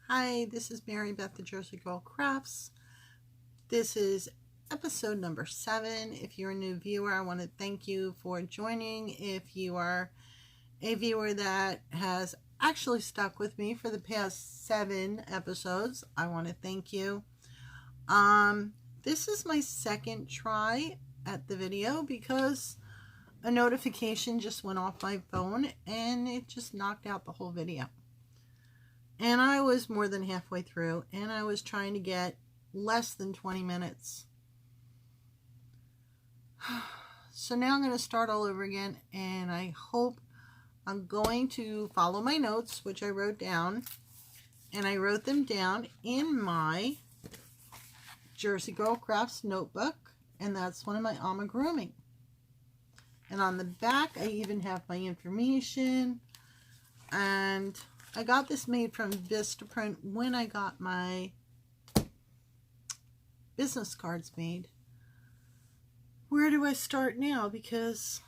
Hi, this is Mary Beth, the Jersey Girl Crafts. This is episode number 7. If you're a new viewer, I want to thank you for joining. If you are a viewer that has actually stuck with me for the past 7 episodes, I want to thank you. This is my second try at the video because a notification just went off my phone and it just knocked out the whole video. And I was more than halfway through, and I was trying to get less than 20 minutes. So now I'm going to start all over again, and I hope I'm going to follow my notes, which I wrote down. And I wrote them down in my Jersey Girl Crafts notebook, and that's one of my amigurumis. And on the back, I even have my information, and I got this made from Vistaprint when I got my business cards made. Where do I start now? Because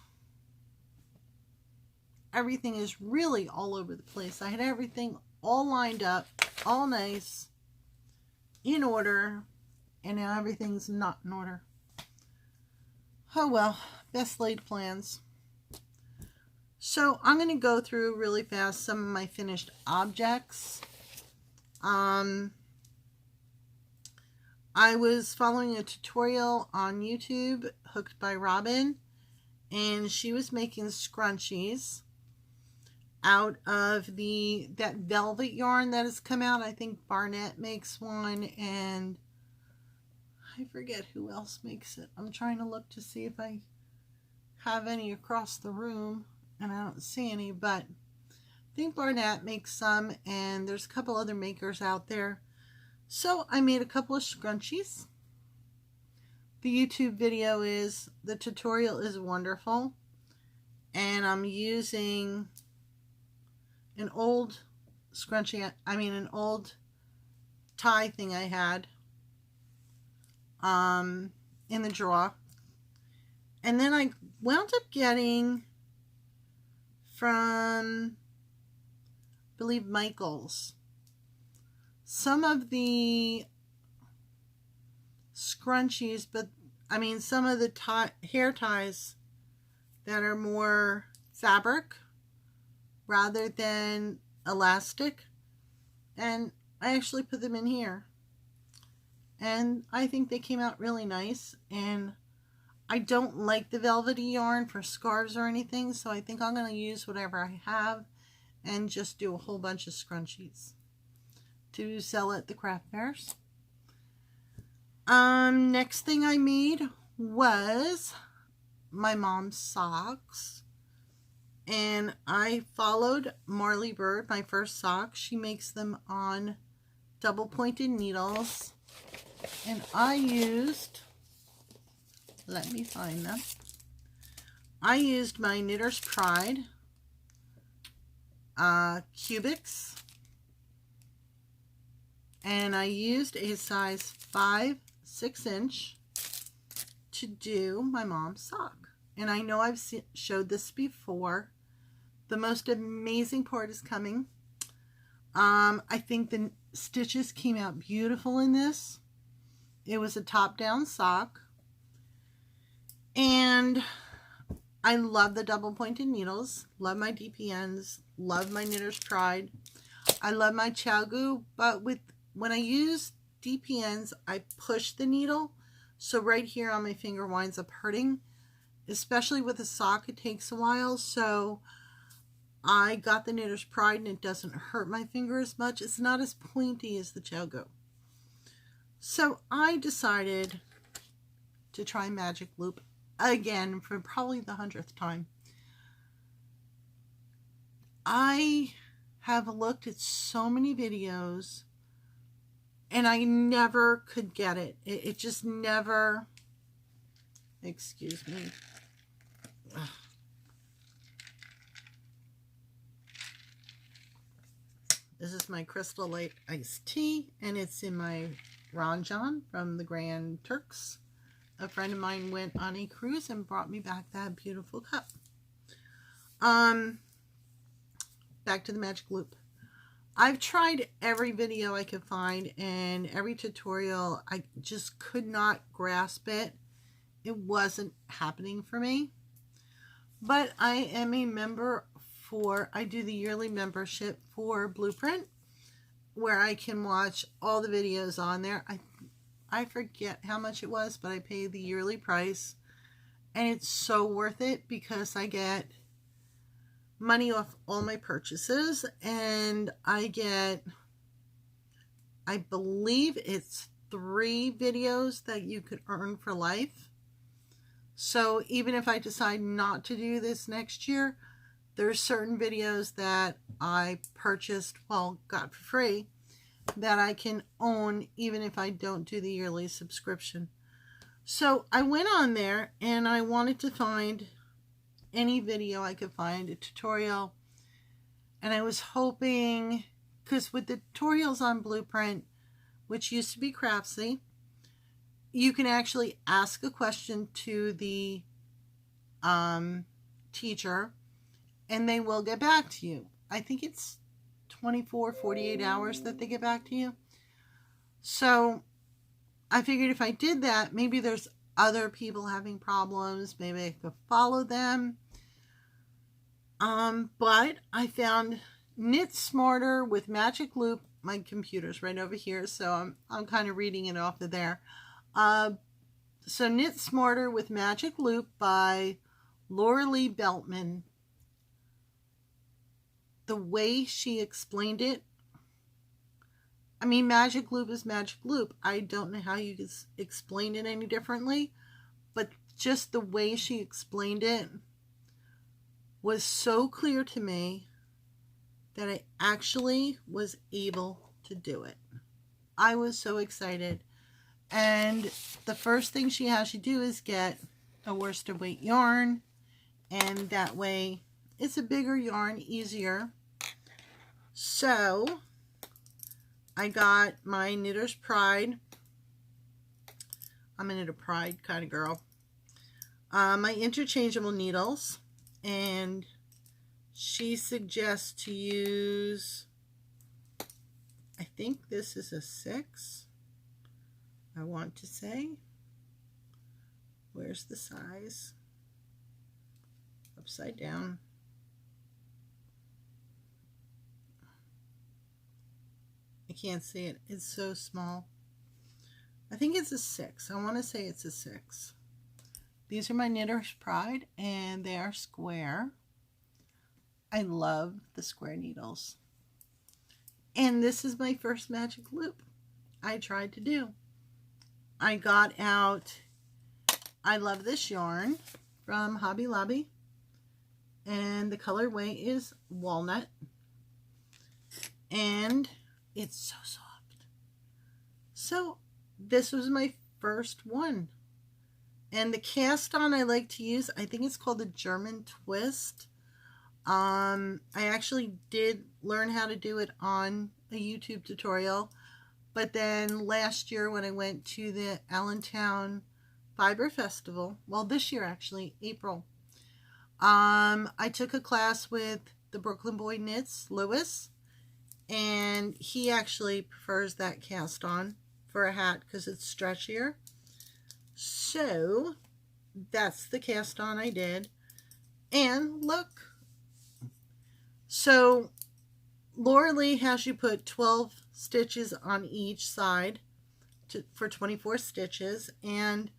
everything is really all over the place. I had everything all lined up, all nice, in order, and now everything's not in order. Oh well, best laid plans. So I'm going to go through really fast some of my finished objects. I was following a tutorial on YouTube, Hooked by Robin, and she was making scrunchies out of that velvet yarn that has come out. I think Barnett makes one, and I forget who else makes it. I'm trying to look to see if I have any across the room. And I don't see any, but I think Barnett makes some, and there's a couple other makers out there. So I made a couple of scrunchies. The YouTube video the tutorial is wonderful, and I'm using an old scrunchie, an old tie thing I had in the drawer. And then I wound up getting from, I believe, Michael's, some of the scrunchies, but some of the hair ties that are more fabric rather than elastic, and I actually put them in here, and I think they came out really nice. And I don't like the velvety yarn for scarves or anything, so I think I'm going to use whatever I have and just do a whole bunch of scrunchies to sell at the craft fairs. Next thing I made was my mom's socks, and I followed Marley Bird, my first sock. She makes them on double pointed needles, and I used, let me find them. I used my Knitter's Pride cubics, and I used a size 5 6-inch to do my mom's sock. And I know I've showed this before. The most amazing part is coming. I think the stitches came out beautiful in this. It was a top-down sock. And I love the double pointed needles, love my DPNs, love my Knitter's Pride. I love my ChowGoo, but when I use DPNs, I push the needle, so right here on my finger winds up hurting. Especially with a sock, it takes a while, so I got the Knitter's Pride and it doesn't hurt my finger as much. It's not as pointy as the ChowGoo. So I decided to try Magic Loop again for probably the 100th time. I have looked at so many videos and I never could get it. It just never, excuse me. Ugh. This is my Crystal Light iced tea, and it's in my Ranjan from the Grand Turks. A friend of mine went on a cruise and brought me back that beautiful cup. Back to the Magic Loop. I've tried every video I could find and every tutorial. I just could not grasp it. It wasn't happening for me. But I am a member I do the yearly membership for Blueprint, where I can watch all the videos on there. I forget how much it was, but I pay the yearly price. And it's so worth it because I get money off all my purchases. And I get, I believe it's 3 videos that you could earn for life. So even if I decide not to do this next year, there's certain videos that I purchased, well, got for free, that I can own even if I don't do the yearly subscription. So I went on there and I wanted to find any video I could find, a tutorial. And I was hoping, because with the tutorials on Blueprint, which used to be Craftsy, you can actually ask a question to the teacher and they will get back to you. I think it's 24, 48 hours that they get back to you. So I figured if I did that, maybe there's other people having problems. Maybe I could follow them. But I found Knit Smarter with Magic Loop. My computer's right over here, so I'm kind of reading it off of there. So Knit Smarter with Magic Loop by Laura Lee Beltman. The way she explained it, I mean, Magic Loop is Magic Loop. I don't know how you could explain it any differently, but just the way she explained it was so clear to me that I actually was able to do it. I was so excited. And the first thing she has you do is get a worsted weight yarn, and that way it's a bigger yarn, easier. So I got my Knitter's Pride. I'm a Knitter Pride kind of girl. My interchangeable needles, and she suggests to use, I think this is a 6. I want to say, where's the size? Upside down. I can't see it. It's so small. I think it's a 6. I want to say it's a 6. These are my Knitter's Pride, and they are square. I love the square needles. And this is my first magic loop I tried to do. I got out, I love this yarn from Hobby Lobby, and the colorway is walnut, and it's so soft. So this was my first one, and the cast on I like to use, I think it's called the German Twist. I actually did learn how to do it on a YouTube tutorial. But then last year when I went to the Allentown Fiber Festival, well, this year actually, April, I took a class with the Brooklyn Boy Knits, Lewis, and he actually prefers that cast on for a hat because it's stretchier. So that's the cast on I did. And look, so Laura Lee has you put 12 stitches on each side for 24 stitches, and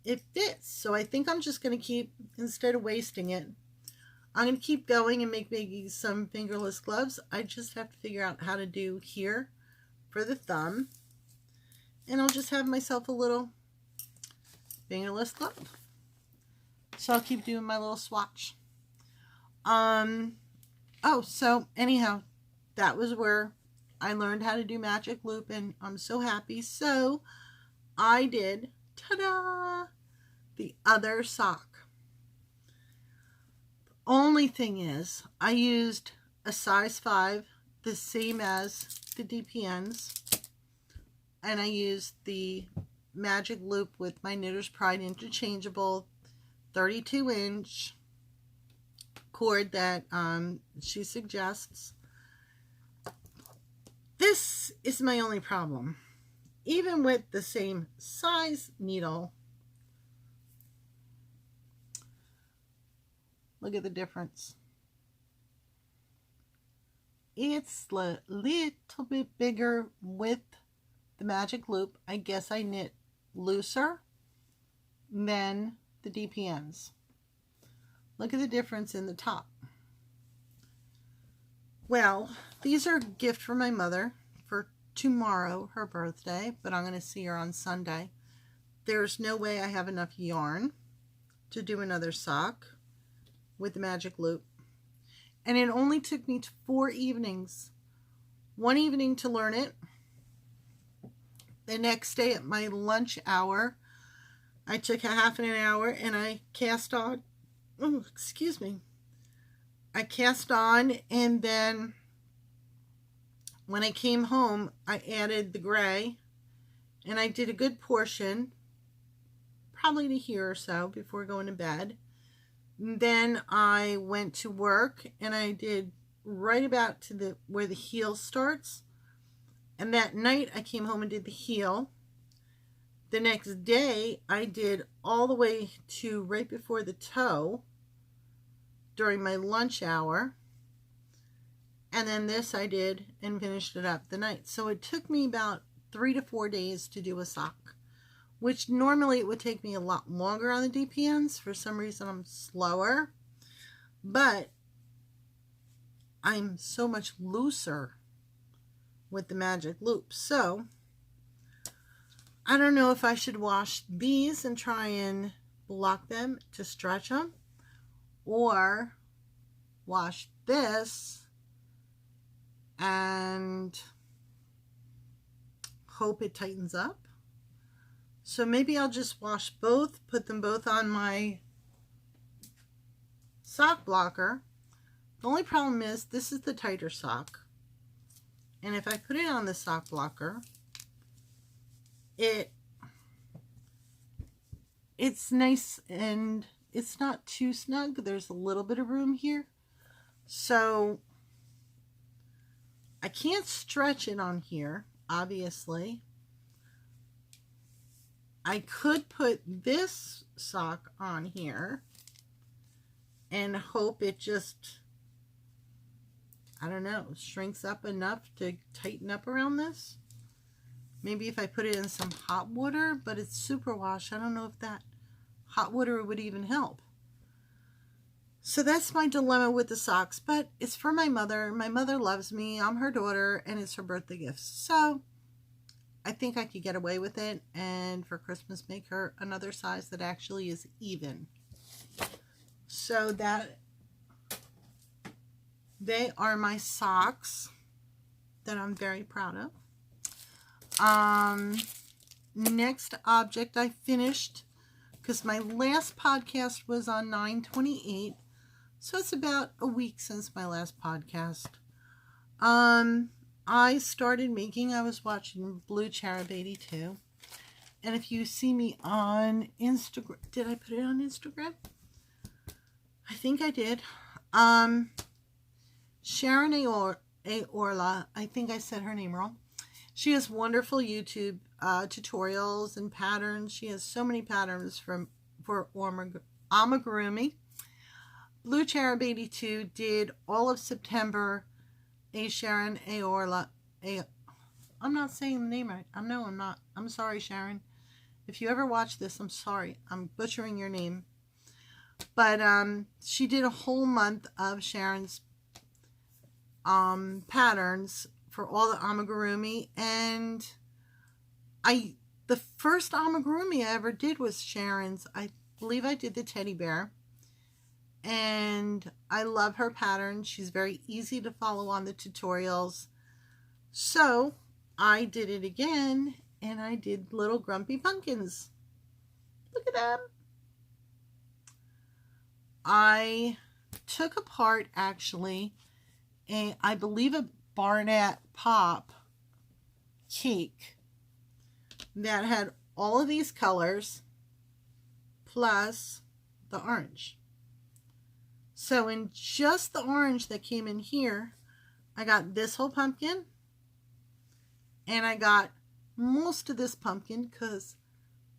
it fits. So I think I'm just going to keep, instead of wasting it, I'm going to keep going and make maybe some fingerless gloves. I just have to figure out how to do here for the thumb, and I'll just have myself a little fingerless glove. So I'll keep doing my little swatch. Oh, so anyhow, that was where I learned how to do magic loop, and I'm so happy. So I did, ta-da, the other sock. Only thing is, I used a size 5, the same as the DPNs, and I used the magic loop with my Knitter's Pride interchangeable 32-inch cord that she suggests. is my only problem. Even with the same size needle, look at the difference. It's a little bit bigger with the magic loop. I guess I knit looser than the DPNs. Look at the difference in the top. Well, these are a gift from my mother for tomorrow, her birthday, but I'm going to see her on Sunday. There's no way I have enough yarn to do another sock with the magic loop. And it only took me 4 evenings. One evening to learn it. The next day at my lunch hour, I took a half an hour and I cast on. Oh, excuse me. I cast on, and then when I came home, I added the gray, and I did a good portion, probably to here or so before going to bed. And then I went to work, and I did right about to where the heel starts. And that night I came home and did the heel. The next day I did all the way to right before the toe during my lunch hour. And then this I did and finished it up the night. So it took me about 3 to 4 days to do a sock, which normally it would take me a lot longer on the DPNs. For some reason I'm slower, but I'm so much looser with the magic loop. So I don't know if I should wash these and try and block them to stretch them, or wash this and hope it tightens up. So maybe I'll just wash both, put them both on my sock blocker. The only problem is this is the tighter sock. And if I put it on the sock blocker, it's nice and it's not too snug. There's a little bit of room here. So I can't stretch it on here, obviously. I could put this sock on here and hope it just, I don't know, shrinks up enough to tighten up around this. Maybe if I put it in some hot water, but it's superwash. I don't know if that hot water would even help. So that's my dilemma with the socks, but it's for my mother. My mother loves me. I'm her daughter, and it's her birthday gift. So I think I could get away with it, and for Christmas make her another size that actually is even. So that they are my socks that I'm very proud of. Next object I finished, because my last podcast was on 9/28, so it's about a week since my last podcast. I started making, I was watching Blue Cherub 82, and if you see me on Instagram, did I put it on Instagram? I think I did. Sharon Aorla, I think I said her name wrong. She has wonderful YouTube tutorials and patterns. She has so many patterns for amigurumi. Blue Cherub 82 did all of September a Sharon Aorla. I'm not saying the name right. I'm not. I'm sorry, Sharon. If you ever watch this, I'm sorry. I'm butchering your name. But she did a whole month of Sharon's patterns for all the amigurumi, and the first amigurumi I ever did was Sharon's. I believe I did the teddy bear, and I love her pattern. She's very easy to follow on the tutorials. So I did it again, and I did little grumpy pumpkins. Look at them. I took apart actually I believe a Barnett Pop cake that had all of these colors plus the orange. So in just the orange that came in here, I got this whole pumpkin And I got most of this pumpkin because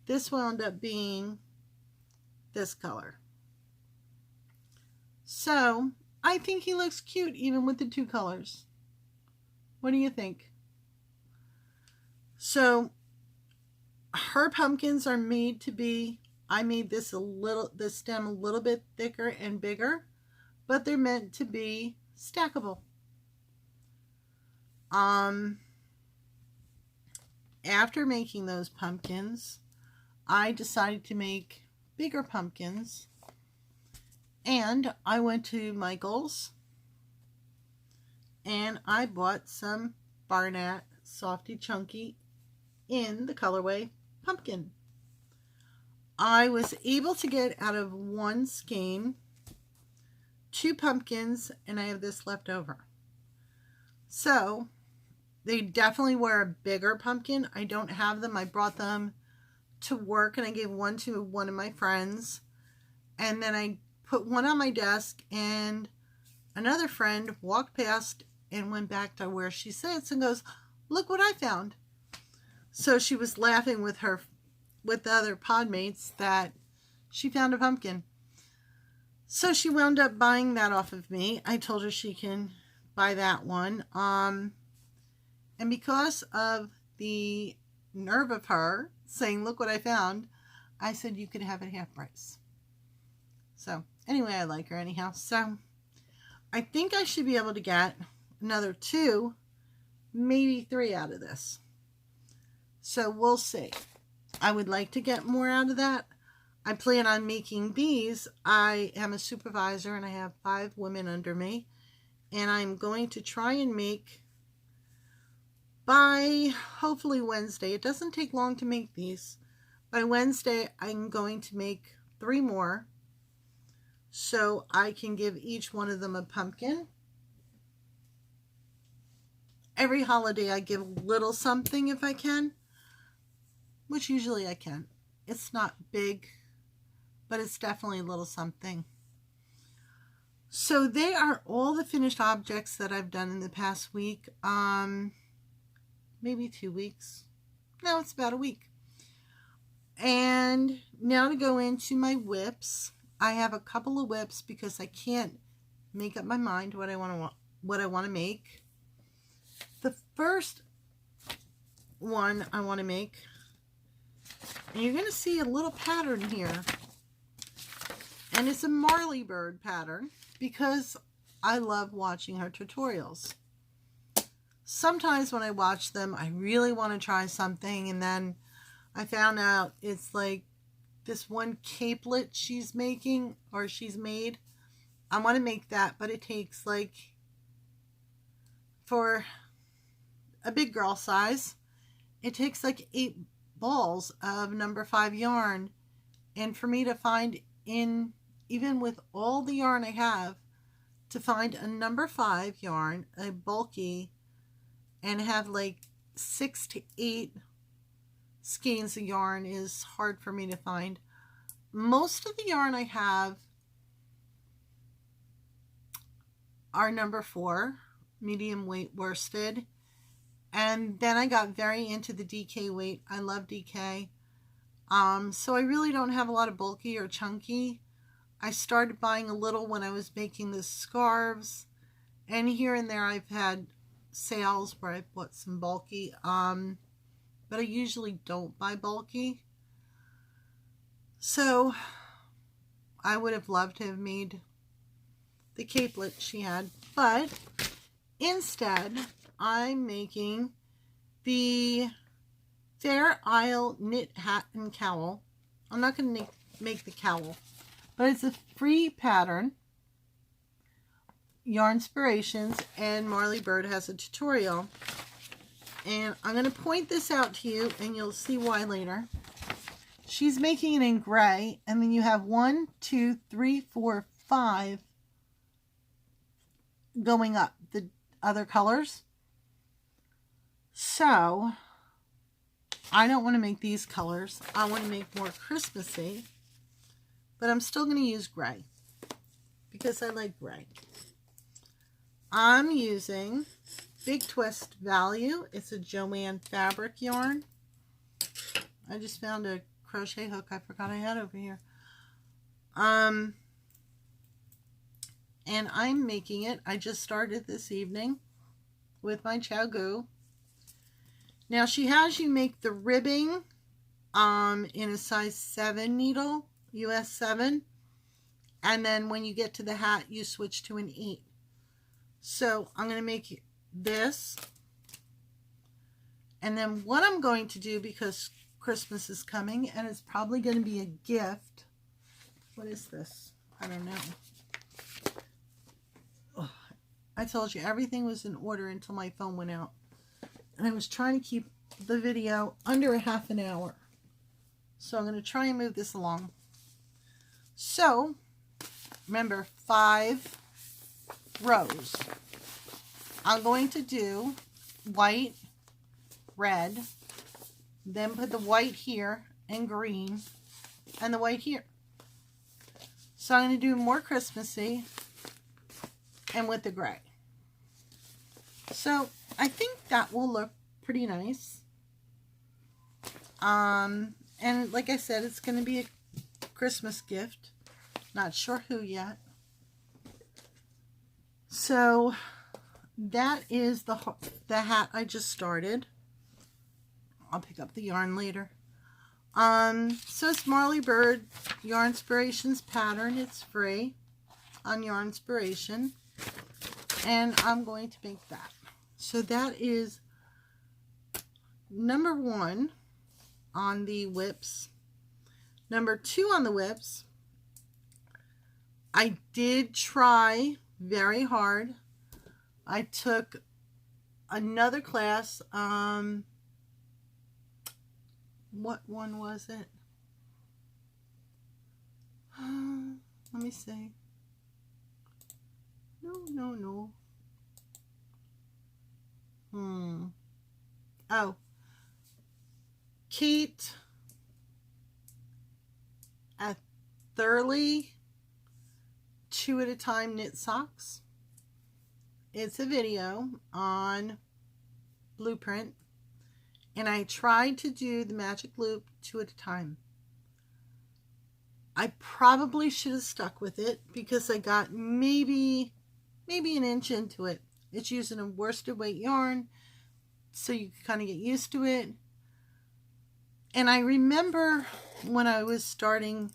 this wound up being this color. So I think he looks cute even with the two colors. What do you think? So her pumpkins are made to be, I made this stem a little bit thicker and bigger, but they're meant to be stackable. After making those pumpkins, I decided to make bigger pumpkins, and I went to Michael's and I bought some Barnett Softy Chunky in the colorway pumpkin. I was able to get out of one skein 2 pumpkins, and I have this left over. So they definitely were a bigger pumpkin. I don't have them. I brought them to work and I gave one to one of my friends, and then I put one on my desk, and another friend walked past and went back to where she sits and goes, "Look what I found." So she was laughing with the other podmates that she found a pumpkin. So she wound up buying that off of me. I told her she can buy that one. And because of the nerve of her saying, "Look what I found," I said you could have it half price. So anyway, I like her anyhow. So I think I should be able to get another 2, maybe 3 out of this. So we'll see. I would like to get more out of that. I plan on making these. I am a supervisor and I have 5 women under me. And I'm going to try and make by hopefully Wednesday. It doesn't take long to make these. By Wednesday, I'm going to make 3 more. So I can give each one of them a pumpkin. Every holiday I give a little something if I can, which usually I can. It's not big, but it's definitely a little something. So they are all the finished objects that I've done in the past week. Maybe 2 weeks. No, it's about a week. And now to go into my whips. I have a couple of whips because I can't make up my mind what I want to make. The first one I want to make, and you're going to see a little pattern here, and it's a Marley Bird pattern because I love watching her tutorials. Sometimes when I watch them, I really want to try something, and then I found out it's like this one capelet she's making, or she's made. I want to make that, but it takes like, for a big girl size, it takes like 8 balls of number 5 yarn, and for me to find, in even with all the yarn I have, to find a number 5 yarn, a bulky, and have like 6 to 8 skeins of yarn is hard for me to find. Most of the yarn I have are number 4 medium weight worsted, and then I got very into the DK weight. I love DK. So I really don't have a lot of bulky or chunky. I started buying a little when I was making the scarves, and here and there I've had sales where I bought some bulky, but I usually don't buy bulky. So I would have loved to have made the capelet she had, but instead I'm making the Fair Isle knit hat and cowl. I'm not going to make the cowl, but it's a free pattern, Yarnspirations, and Marley Bird has a tutorial, and I'm going to point this out to you and you'll see why later. She's making it in gray, and then you have 1, 2, 3, 4, 5 going up, the other colors. So I don't want to make these colors. I want to make more Christmassy, but I'm still going to use gray because I like gray. I'm using Big Twist Value. It's a Joanne fabric yarn. I just found a crochet hook I forgot I had over here. And I'm making it. I just started this evening with my Chow Goo. Now she has you make the ribbing in a size 7 needle, US 7. And then when you get to the hat, you switch to an 8. So I'm going to make this. And then what I'm going to do, because Christmas is coming and it's probably going to be a gift. What is this? I don't know. Oh, I told you everything was in order until my phone went out. And I was trying to keep the video under a half an hour. So I'm going to try and move this along. So, remember, 5 rows. I'm going to do white, red, then put the white here and green, and the white here. So I'm going to do more Christmassy and with the gray. So I think that will look pretty nice. And like I said, it's going to be a Christmas gift. Not sure who yet. So that is the hat I just started. I'll pick up the yarn later. So it's Marley Bird Yarn Inspirations pattern. It's free on Yarn Inspiration. And I'm going to make that. So that is number 1 on the whips. Number 2 on the whips. I did try very hard. I took another class. What one was it? Let me see. No. Oh. Kate at Thurley 2 at a Time Knit Socks. It's a video on Blueprint, and I tried to do the magic loop 2 at a time. I probably should have stuck with it because I got maybe an inch into it. It's using a worsted weight yarn, so you can kind of get used to it. And I remember when I was starting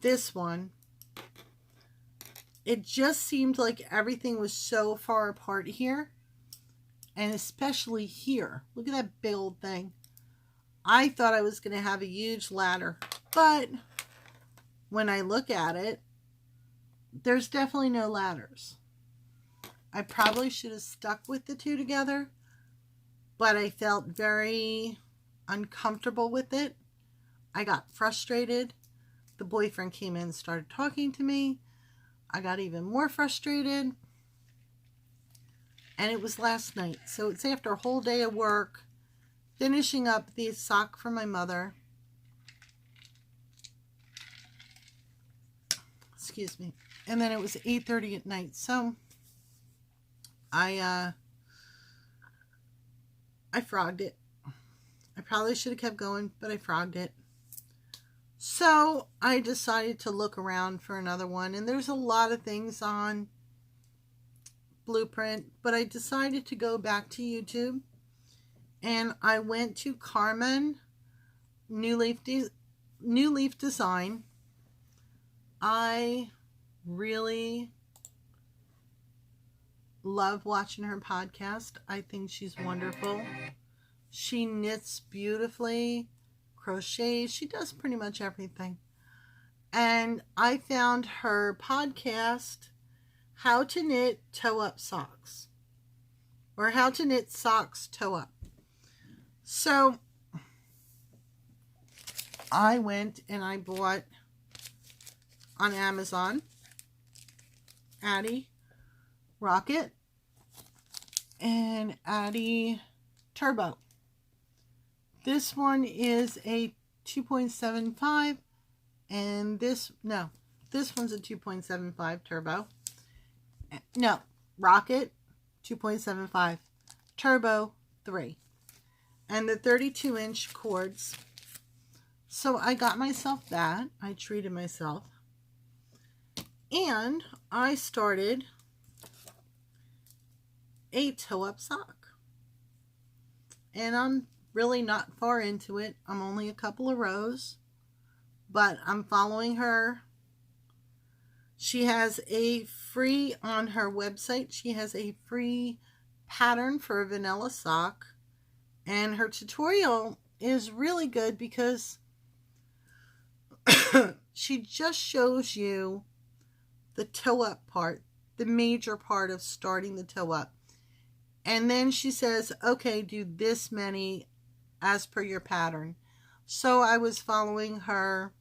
this one, it just seemed like everything was so far apart here. And especially here. Look at that big old thing. I thought I was going to have a huge ladder. But when I look at it, there's definitely no ladders. I probably should have stuck with the 2 together. But I felt very uncomfortable with it. I got frustrated. The boyfriend came in and started talking to me. I got even more frustrated. And it was last night. So it's after a whole day of work, finishing up the sock for my mother. Excuse me. And then it was 8:30 at night. So I frogged it. I probably should have kept going, but I frogged it. So I decided to look around for another one. And there's a lot of things on Blueprint, but I decided to go back to YouTube. And I went to Carmen New Leaf Design. I really love watching her podcast. I think she's wonderful. She knits beautifully, crochets. She does pretty much everything. And I found her podcast, How to Knit Toe-Up Socks. Or How to Knit Socks Toe-Up. So I went and I bought on Amazon Addie Rocket and Addie Turbo. This one is a 2.75 and this one's a 2.75 Turbo. No, Rocket 2.75, Turbo 3, and the 32-inch cords. So I got myself that. I treated myself. And I started a toe-up sock. And I'm really not far into it. I'm only a couple of rows, but I'm following her. She has a free, on her website, she has a free pattern for a vanilla sock. And her tutorial is really good because she just shows you the toe up part, the major part of starting the toe up. And then she says, okay, do this many as per your pattern. So I was following her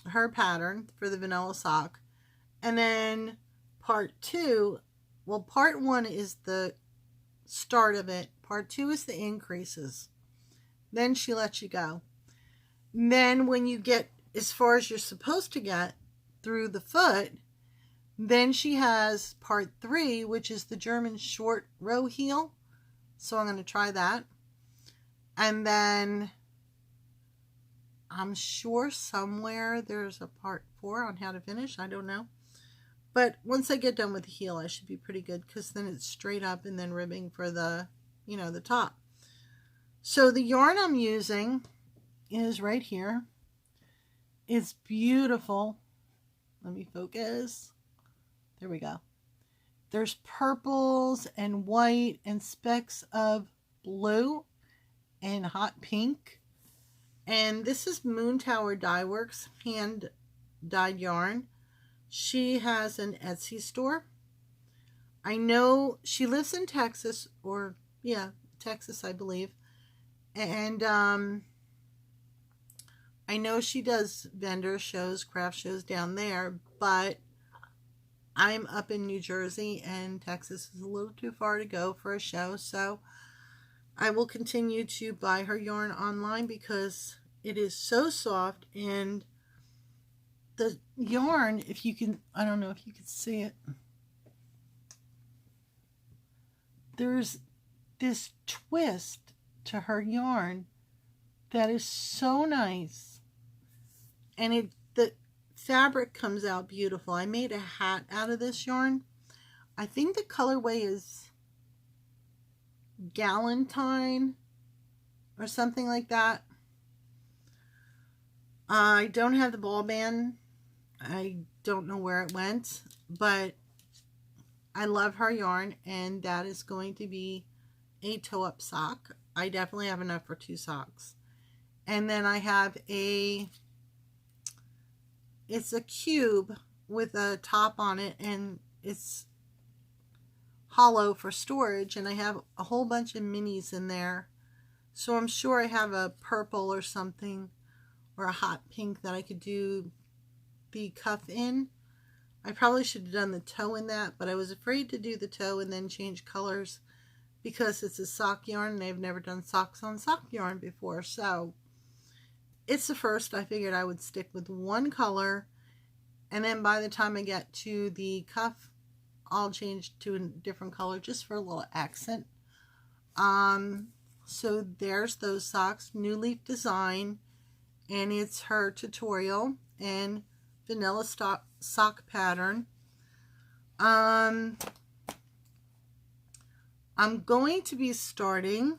her pattern for the vanilla sock. And then part 2, well, part 1 is the start of it. Part 2 is the increases. Then she lets you go. And then when you get as far as you're supposed to get through the foot, then she has part 3, which is the German short row heel. So I'm going to try that. And then I'm sure somewhere there's a part 4 on how to finish. I don't know. But once I get done with the heel, I should be pretty good, because then it's straight up and then ribbing for the, the top. So the yarn I'm using is right here. It's beautiful. Let me focus. There we go. There's purples and white and specks of blue and hot pink. And this is Moon Tower Dye Works hand dyed yarn. She has an Etsy store. I know she lives in Texas, or yeah, Texas, I believe. And I know she does vendor shows, craft shows down there, but I'm up in New Jersey and Texas is a little too far to go for a show. So I will continue to buy her yarn online because it is so soft, and the yarn, if you can, I don't know if you can see it, there's this twist to her yarn that is so nice, and the fabric comes out beautiful. I made a hat out of this yarn. I think the colorway is Galentine or something like that. I don't have the ball band. I don't know where it went, but I love her yarn, and that is going to be a toe-up sock. I definitely have enough for 2 socks. And then I have it's a cube with a top on it, and it's hollow for storage, and I have a whole bunch of minis in there. So I'm sure I have a purple or something, or a hot pink that I could do the cuff in. I probably should have done the toe in that, but I was afraid to do the toe and then change colors because it's a sock yarn and I've never done socks on sock yarn before. So it's the first. I figured I would stick with one color, and then by the time I get to the cuff, I'll change to a different color just for a little accent. So there's those socks, New Leaf Design, and it's her tutorial and vanilla sock pattern. I'm going to be starting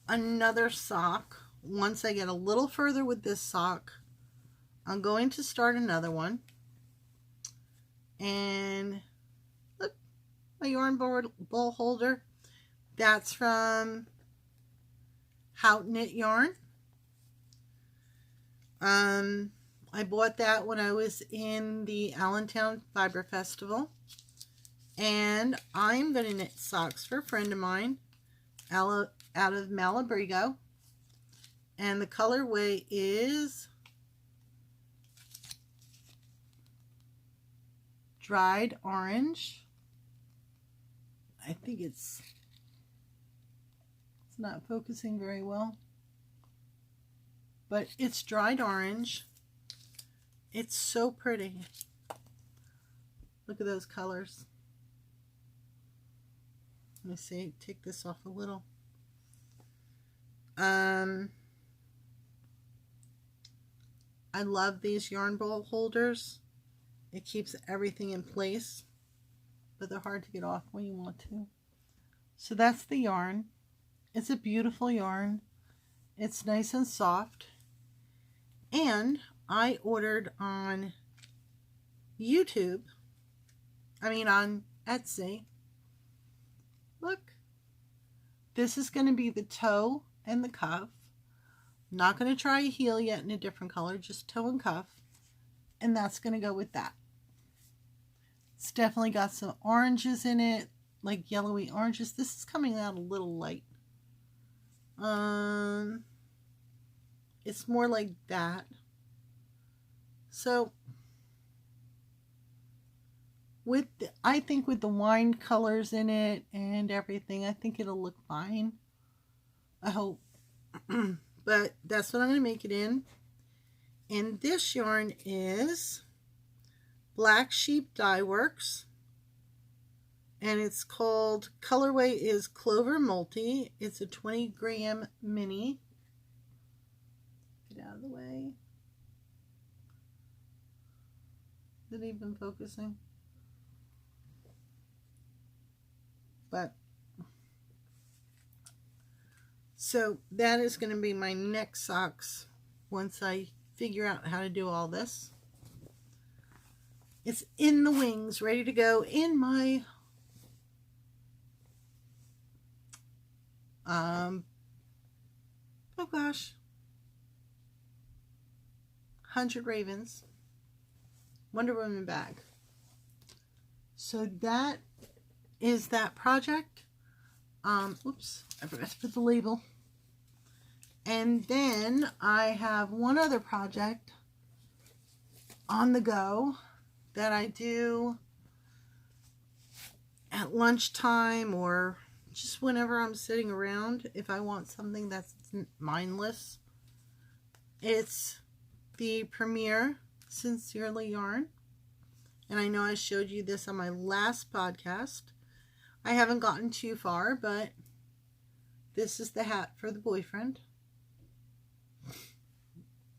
another sock once I get a little further with this sock. I'm going to start another one, and look, my yarn bowl holder. That's from Hout Knit Yarn. I bought that when I was in the Allentown Fiber Festival, and I'm going to knit socks for a friend of mine out of Malabrigo, and the colorway is Dried Orange. I think it's not focusing very well. but it's dried orange. It's so pretty. Look at those colors. Let me see, take this off a little. I love these yarn ball holders. It keeps everything in place, but they're hard to get off when you want to. So that's the yarn. It's a beautiful yarn. It's nice and soft. And I ordered on YouTube, on Etsy. Look, this is going to be the toe and the cuff. I'm not going to try a heel yet in a different color, just toe and cuff. And that's going to go with that. It's definitely got some oranges in it, like yellowy oranges. This is coming out a little light. It's more like that. So I think with the wine colors in it and everything, I think it'll look fine. I hope. But that's what I'm going to make it in. And this yarn is Black Sheep Dye Works. And it's called, colorway is Clover Multi. It's a 20 gram mini. Get out of the way. Is it even focusing? But so that is going to be my next socks once I figure out how to do all this. It's in the wings, ready to go in my oh gosh, 100 Ravens Wonder Woman bag. So that is that project. Oops, I forgot to put the label. And then I have one other project on the go that I do at lunchtime or just whenever I'm sitting around if I want something that's mindless. It's the Premier Sincerely Yarn. And I know I showed you this on my last podcast. I haven't gotten too far, but this is the hat for the boyfriend.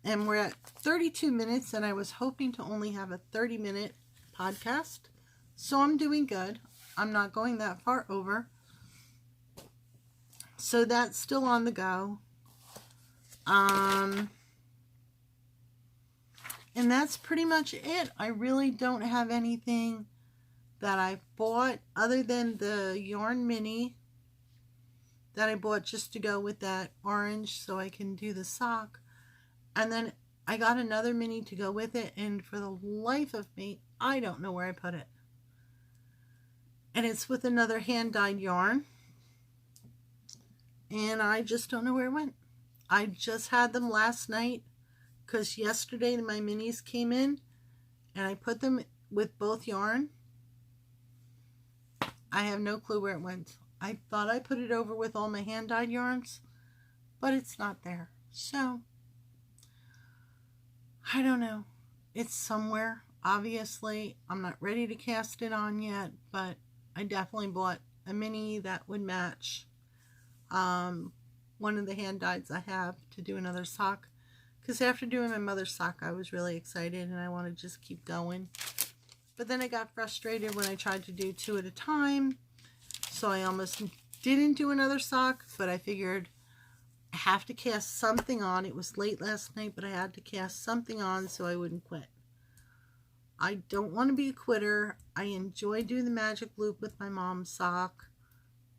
And we're at 32 minutes, and I was hoping to only have a 30-minute podcast. So I'm doing good. I'm not going that far over. So that's still on the go. And that's pretty much it. I really don't have anything that I bought other than the yarn mini that I bought just to go with that orange so I can do the sock. And then I got another mini to go with it, and for the life of me, I don't know where I put it. And it's with another hand-dyed yarn. And I just don't know where it went. I just had them last night because yesterday my minis came in and I put them with both yarn. I have no clue where it went. I thought I put it over with all my hand-dyed yarns, but it's not there. So I don't know. It's somewhere. Obviously, I'm not ready to cast it on yet, but I definitely bought a mini that would match one of the hand dyes I have to do another sock. Because after doing my mother's sock, I was really excited and I want to just keep going. But then I got frustrated when I tried to do 2 at a time. So I almost didn't do another sock, but I figured I have to cast something on. It was late last night, but I had to cast something on so I wouldn't quit. I don't want to be a quitter. I enjoy doing the magic loop with my mom's sock.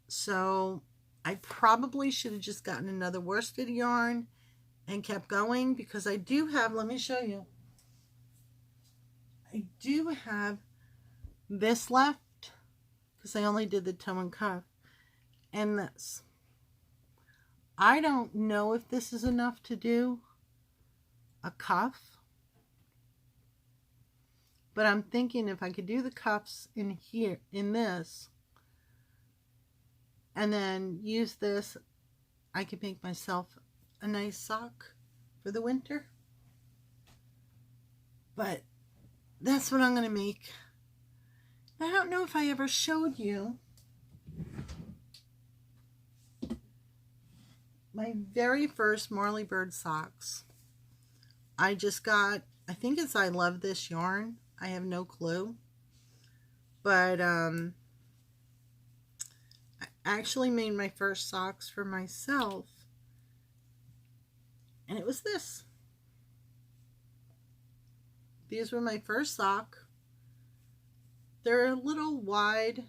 So I probably should have just gotten another worsted yarn and kept going, because I do have, let me show you. I do have this left because I only did the toe and cuff, and this. I don't know if this is enough to do a cuff, but I'm thinking if I could do the cuffs in here, in this, and then use this, I could make myself a nice sock for the winter. But that's what I'm going to make. I don't know if I ever showed you my very first Marley Bird socks. I just got, I think it's I Love This yarn. I have no clue. But I actually made my first socks for myself. And it was this. These were my first sock. They're a little wide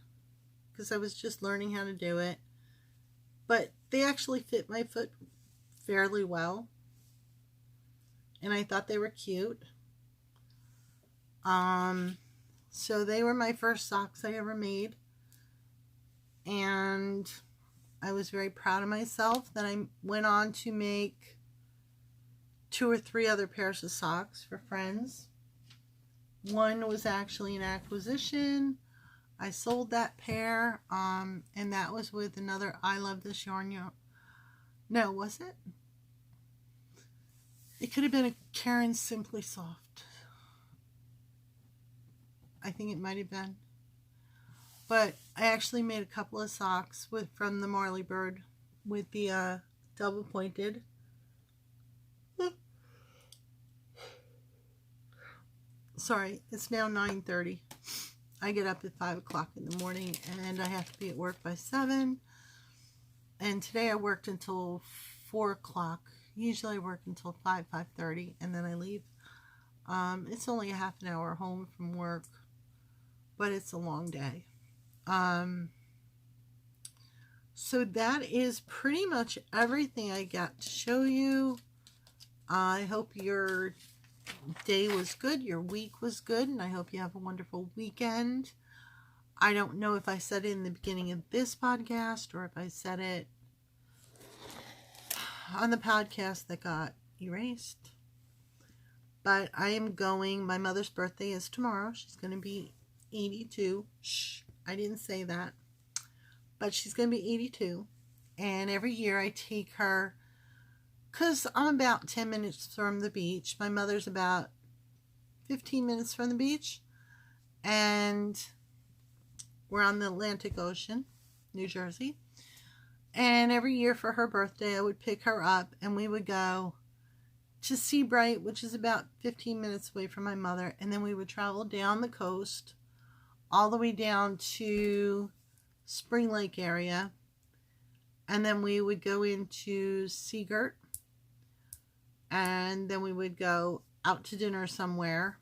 because I was just learning how to do it. But they actually fit my foot fairly well. And I thought they were cute. So they were my first socks I ever made. And I was very proud of myself that I went on to make 2 or 3 other pairs of socks for friends. One was actually an acquisition. I sold that pair, and that was with another I Love This yarn. No, was it? It could have been a Karen Simply Soft. I think it might have been. But I actually made a couple of socks from the Marley Bird with the double pointed. Sorry, it's now 9:30. I get up at 5 o'clock in the morning and I have to be at work by 7. And today I worked until 4 o'clock. Usually I work until 5:30, and then I leave. It's only a half an hour home from work, but it's a long day. So that is pretty much everything I got to show you. I hope your day was good, your week was good, and I hope you have a wonderful weekend. I don't know if I said it in the beginning of this podcast or if I said it on the podcast that got erased. But I am going, my mother's birthday is tomorrow. She's going to be 82. Shh, I didn't say that. But she's going to be 82. And every year I take her, because I'm about 10 minutes from the beach. My mother's about 15 minutes from the beach. And we're on the Atlantic Ocean, New Jersey. And every year for her birthday, I would pick her up and we would go to Seabright, which is about 15 minutes away from my mother. And then we would travel down the coast all the way down to Spring Lake area. And then we would go into Seagirt. And then we would go out to dinner somewhere.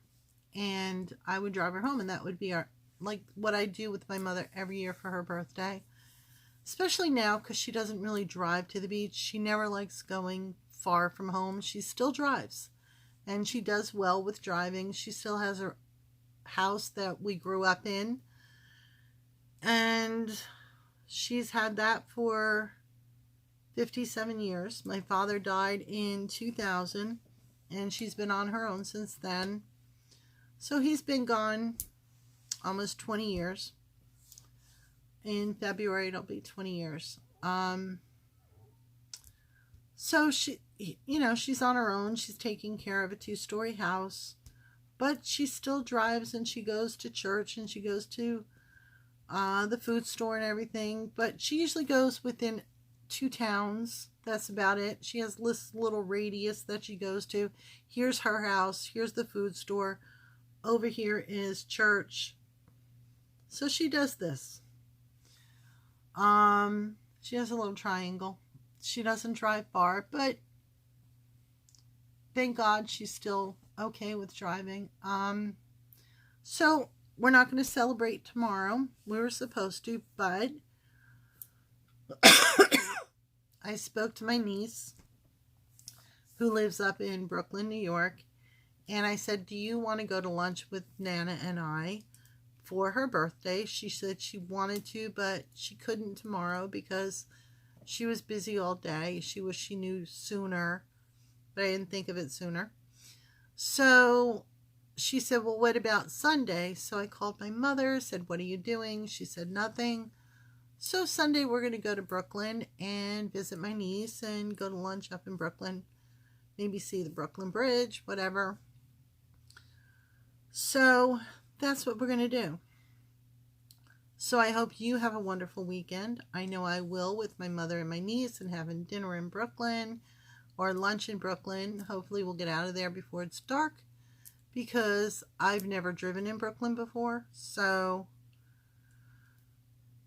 And I would drive her home. And that would be like what I do with my mother every year for her birthday. Especially now, because she doesn't really drive to the beach. She never likes going far from home. She still drives. And she does well with driving. She still has her house that we grew up in. And she's had that for 57 years. My father died in 2000. And she's been on her own since then. So he's been gone almost 20 years. In February, it'll be 20 years. So she, she's on her own. She's taking care of a 2-story house, but she still drives and she goes to church and she goes to the food store and everything. But she usually goes within 2 towns. That's about it. She has this little radius that she goes to. Here's her house. Here's the food store. Over here is church. So she does this. She has a little triangle. She doesn't drive far, but thank God she's still okay with driving. So we're not going to celebrate tomorrow. We were supposed to, but I spoke to my niece who lives up in Brooklyn, New York, and I said, do you want to go to lunch with Nana and I for her birthday? She said she wanted to, but she couldn't tomorrow because she was busy all day. She wished she knew sooner, but I didn't think of it sooner. So she said, well, what about Sunday? So I called my mother, said, what are you doing? She said, nothing. So Sunday we're going to go to Brooklyn and visit my niece and go to lunch up in Brooklyn. maybe see the Brooklyn Bridge, whatever. So that's what we're going to do. So I hope you have a wonderful weekend. I know I will, with my mother and my niece, and having dinner in Brooklyn or lunch in Brooklyn. Hopefully we'll get out of there before it's dark, because I've never driven in Brooklyn before. So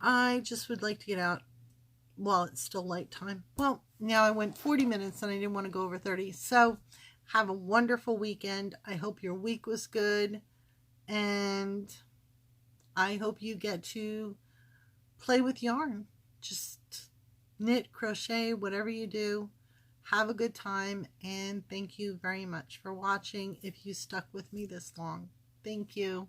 I just would like to get out while it's still light time. Well, now I went 40 minutes and I didn't want to go over 30. So have a wonderful weekend. I hope your week was good. And I hope you get to play with yarn. Just knit, crochet, whatever you do. Have a good time. And thank you very much for watching if you stuck with me this long. Thank you.